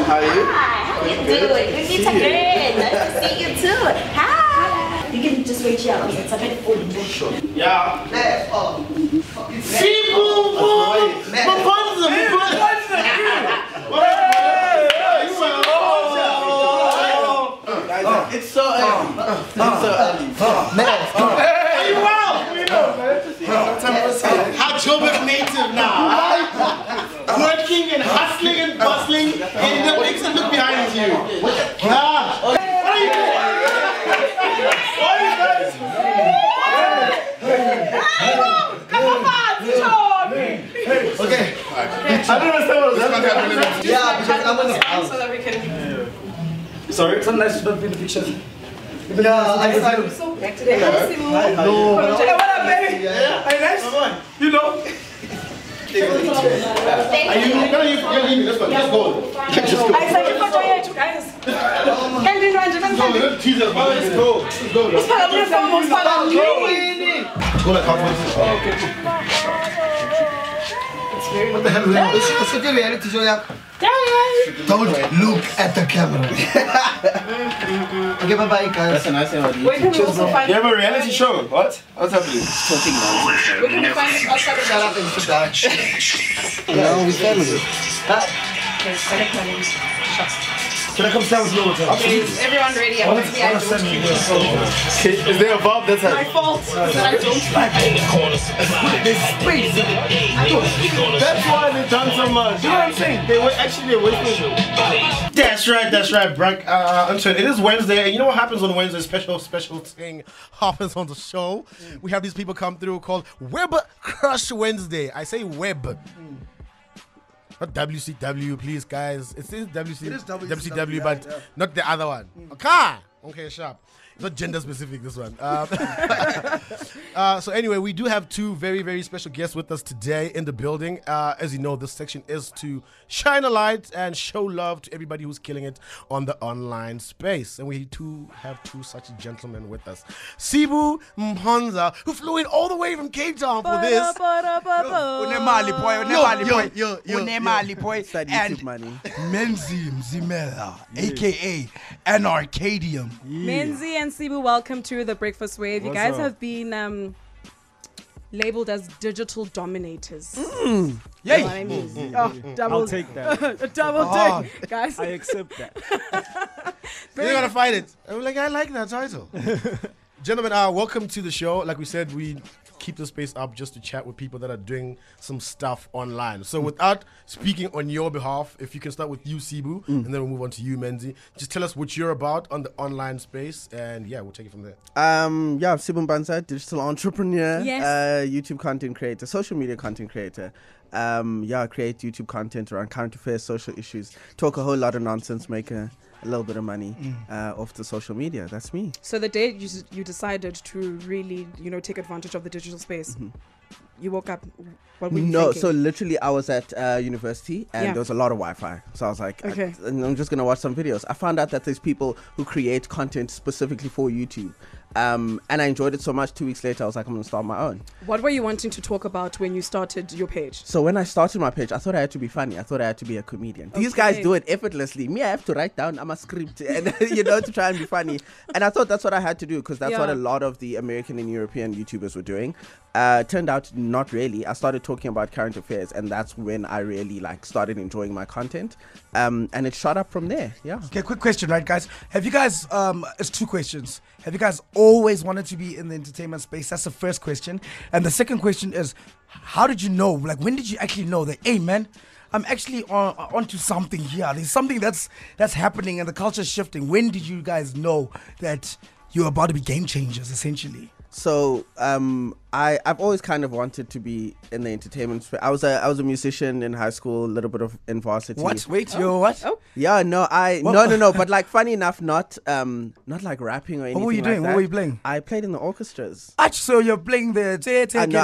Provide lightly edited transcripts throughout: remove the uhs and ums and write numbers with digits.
How are you? How you doing? It's great. Nice to see you too. Hi. You can just wait here. It's a bit full. Sure. Yeah. Sibu Mpanza. It's so early. It's so early. Are you well? How Joburg native now? Working and hustling and bustling, and the big look behind you. What are you doing? What are you guys? Okay. I don't understand what was happening. Yeah, because I'm on the house. So that we can. Sorry? It's nice to not be in the pictures. Yeah, I So back today. No, What up, baby? yeah. Are you nice? You know? Are you gonna use this one? Just go. Just go. I said you for joining you guys. Can you run Japan? Let's tease us, man. Let's go. Let's go. Let's go. Let's go. What the hell is that? It's a reality show, yeah. Don't look at the camera. Okay, bye-bye, guys. That's a nice idea. Where can we also find You have a reality show? What? What's happening? Talking nonsense. Where can we find it outside of Shut up and sit down. No, we family. Can I come stand with you? Is everyone ready? I want to see I don't keep it. Is there a vibe that's My fault that I don't. That's why they've done so much. You know what I'm saying? They were actually wasting. That's right, Frank. I'm sorry, it is Wednesday, and you know what happens on Wednesday? Special thing happens on the show. We have these people come through called Web Crush Wednesday. I say web. Not WCW, please, guys. It is WCW, but yeah. not the other one. Okay, sharp. It's not gender specific, this one. So anyway, we do have two very, very special guests with us today in the building. As you know, this section is to shine a light and show love to everybody who's killing it on the online space. And we too have two such gentlemen with us. Sibu Mpanza, who flew in all the way from Cape Town for this. Unemali boy. YouTube money. Menzi Mzimela, aka Anarchadium. Menzi and Sibu, welcome to the Breakfast Wave. You guys have been labeled as digital dominators. Yay! You know what I mean? Double, I'll take that. double take, guys. I accept that. You're gonna fight it. I'm like, I like that title. Gentlemen, welcome to the show. Like we said, we keep the space up just to chat with people that are doing some stuff online. So without speaking on your behalf, if you can start with you, Sibu, and then we'll move on to you, Menzi. Just tell us what you're about on the online space, and yeah, we'll take it from there. Yeah, Sibu Mpanza, digital entrepreneur, Yes. YouTube content creator, social media content creator. Create YouTube content around current affairs, social issues, talk a whole lot of nonsense, make a little bit of money off the social media. That's me. So the day you decided to really, take advantage of the digital space, you woke up, what were you thinking? So literally I was at university and there was a lot of Wi-Fi. So I was like, Okay. I'm just going to watch some videos. I found out that there's people who create content specifically for YouTube. And I enjoyed it so much. 2 weeks later, I was like, I'm going to start my own. What were you wanting to talk about when you started your page? So when I started my page, I thought I had to be funny. I thought I had to be a comedian. These guys do it effortlessly. Me, I have to write down a script and to try and be funny. And I thought that's what I had to do because that's what a lot of the American and European YouTubers were doing. Turned out not really. I started talking about current affairs, and that's when I really started enjoying my content. And it shot up from there. Yeah. Okay, quick question, right, guys? Have you guys, it's two questions. Have you guys always wanted to be in the entertainment space? That's the first question. And the second question is, how did you know? When did you actually know that, hey, man, I'm actually onto something here. There's something that's happening and the culture's shifting. When did you guys know that you're about to be game changers, essentially? So I've always kind of wanted to be in the entertainment space. I was a musician in high school, a little bit of in varsity. What? Wait, you're what? Oh. Yeah, no, no. But funny enough, not like rapping or anything. What were you doing? Like that. What were you playing? I played in the orchestras. So you're playing the. No,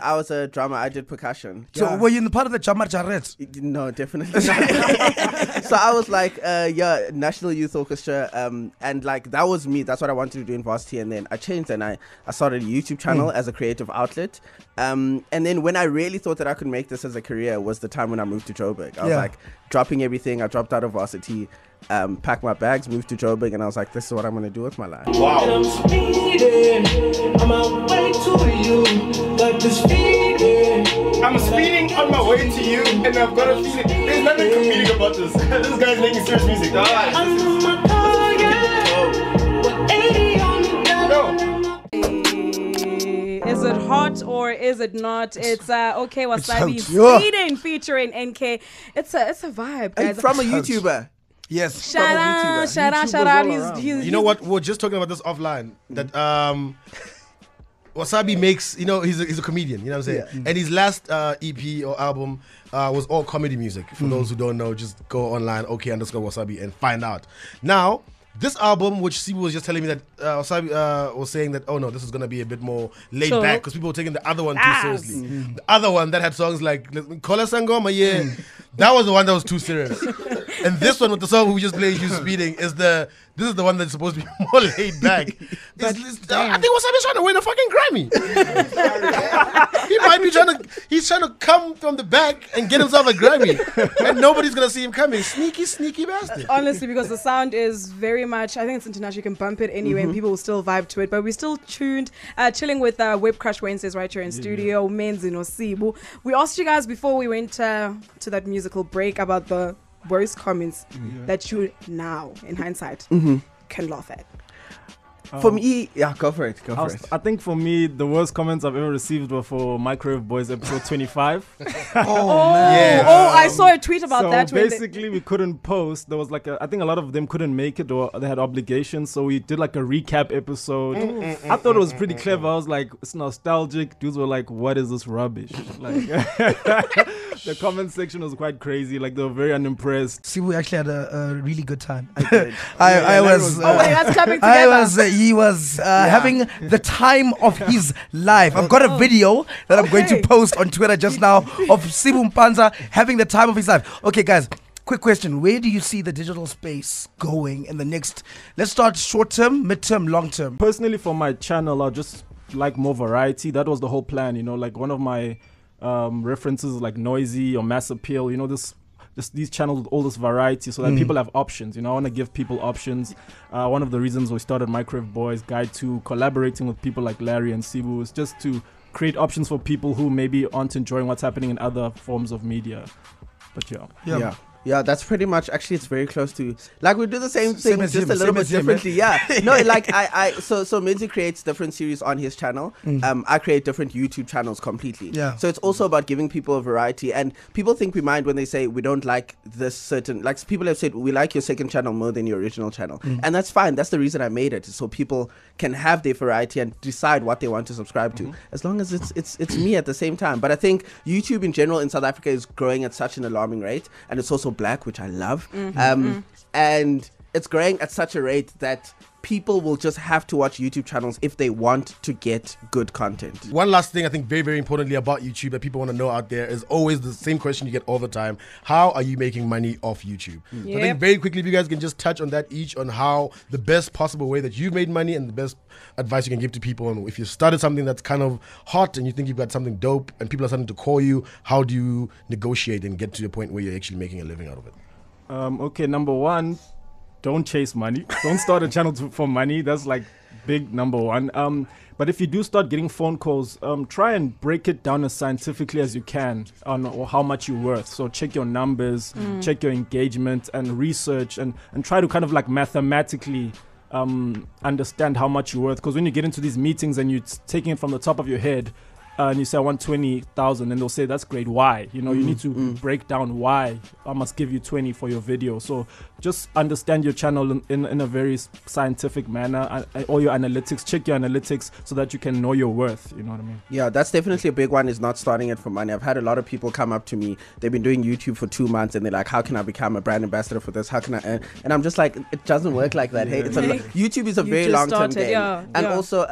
I was a drummer. I did percussion. So were you in the part of the Jamar Jarret? No, definitely not. So I was like, National Youth Orchestra, and that was me. That's what I wanted to do in varsity. And then I changed and I started a YouTube channel as a creator. creative outlet. And then when I really thought that I could make this as a career was the time when I moved to Joburg. I was like dropping everything. I dropped out of varsity, packed my bags, moved to Joburg, and I was like, this is what I'm going to do with my life. Wow. I'm speeding, I'm on my way to you, got this feeling. I'm speeding on my way to you, and I've got a feeling. There's nothing comedic about this. This guy's making serious music. I'm on my car, yeah. With 80 on the No. Is it hot or is it not? It's okay Wasabi hot, Speeding featuring NK. It's a vibe, guys. From a YouTuber. Yes. Shout out. He's You know what? We were just talking about this offline. That Wasabi makes, he's a comedian, you know what I'm saying? Yeah. And his last EP or album was all comedy music. For those who don't know, just go online, OK_Wasabi, and find out. Now, this album, which Sibu was just telling me that Wasabi was saying that, oh no, this is going to be a bit more laid back because people were taking the other one too seriously. The other one that had songs like Kola Sangoma, yeah, that was the one that was too serious. And this one with the song we just played, You Speeding, this is the one that's supposed to be more laid back. I think Wasabi's trying to win a fucking Grammy. He might be he's trying to come from the back and get himself a Grammy. And nobody's going to see him coming. Sneaky bastard. honestly, because the sound is very much, I think it's international, you can bump it anyway and people will still vibe to it, but we're still tuned, chilling with Web Crush Wednesdays right here in studio, Menzi no Sibu. We asked you guys before we went to that musical break about the worst comments that you now, in hindsight, can laugh at. For me, go for it. I think for me, the worst comments I've ever received were for Microwave Boys episode 25. I saw a tweet about So that. basically, we couldn't post. There was I think a lot of them couldn't make it or they had obligations. So we did like a recap episode. I thought it was pretty clever. I was like, it's nostalgic. Dudes were like, what is this rubbish? Like, the comment section was quite crazy. Like, they were very unimpressed. Sibu actually had a really good time. I was. that's clapping together. He was having the time of his life. I've got a video that I'm going to post on Twitter just now of Sibu Mpanza having the time of his life. Okay, guys, quick question. Where do you see the digital space going in the next, let's start short term, mid term, long term? Personally, for my channel, I just like more variety. That was the whole plan, like one of my references like noisy or mass appeal, these channels with all this variety so that people have options. I want to give people options. One of the reasons we started Microwave Boys Guide to collaborating with people like Larry and Sibu is just to create options for people who maybe aren't enjoying what's happening in other forms of media. But yeah, that's pretty much, actually it's very close to, like, we do the same thing, as just him, a little same bit as him, differently. No, like so Menzi creates different series on his channel. I create different YouTube channels completely. So it's also about giving people a variety, and people think we mind when they say we don't like this certain, like people have said we like your second channel more than your original channel, and that's fine. That's the reason I made it, so people can have their variety and decide what they want to subscribe to, as long as it's me at the same time. But I think YouTube in general in South Africa is growing at such an alarming rate, and it's also black, which I love. And it's growing at such a rate that people will just have to watch YouTube channels if they want to get good content. One last thing I think very, very importantly about YouTube that people want to know out there is always the same question you get all the time. How are you making money off YouTube? So I think very quickly, if you guys can just touch on that each, on how the best possible way that you've made money and the best advice you can give to people. And if you started something that's kind of hot and you think you've got something dope and people are starting to call you, how do you negotiate and get to the point where you're actually making a living out of it? Okay, number one, don't chase money. Don't start a channel for money. That's like big number one. But if you do start getting phone calls, try and break it down as scientifically as you can on how much you're worth. So check your numbers, check your engagement, and research, and try to kind of like mathematically understand how much you're worth. Because when you get into these meetings and you're taking it from the top of your head, and you say I want 20,000, and they'll say that's great. Why? You need to break down why I must give you 20 for your video. So just understand your channel in a very scientific manner. All your analytics, check your analytics so that you can know your worth. You know what I mean? Yeah, that's definitely a big one, is not starting it for money. I've had a lot of people come up to me. They've been doing YouTube for 2 months and they're like, how can I become a brand ambassador for this? How can I? And I'm just like, it doesn't work like that. Hey, YouTube is a very long-term game. Yeah, and also,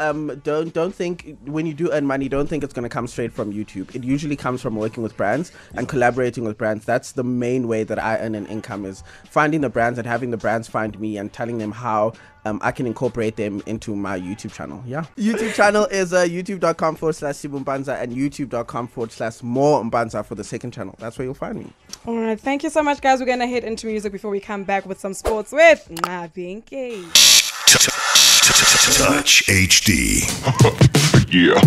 don't think when you do earn money, don't think it's going to come straight from YouTube. It usually comes from working with brands and collaborating with brands. That's the main way that I earn an income, is finding the brands and having the brands find me and telling them how I can incorporate them into my YouTube channel. Yeah. YouTube channel is youtube.com/Sibu Mpanza and youtube.com/morempanza for the second channel. That's where you'll find me. All right. Thank you so much, guys. We're going to head into music before we come back with some sports with Pinky. Touch HD. Yeah.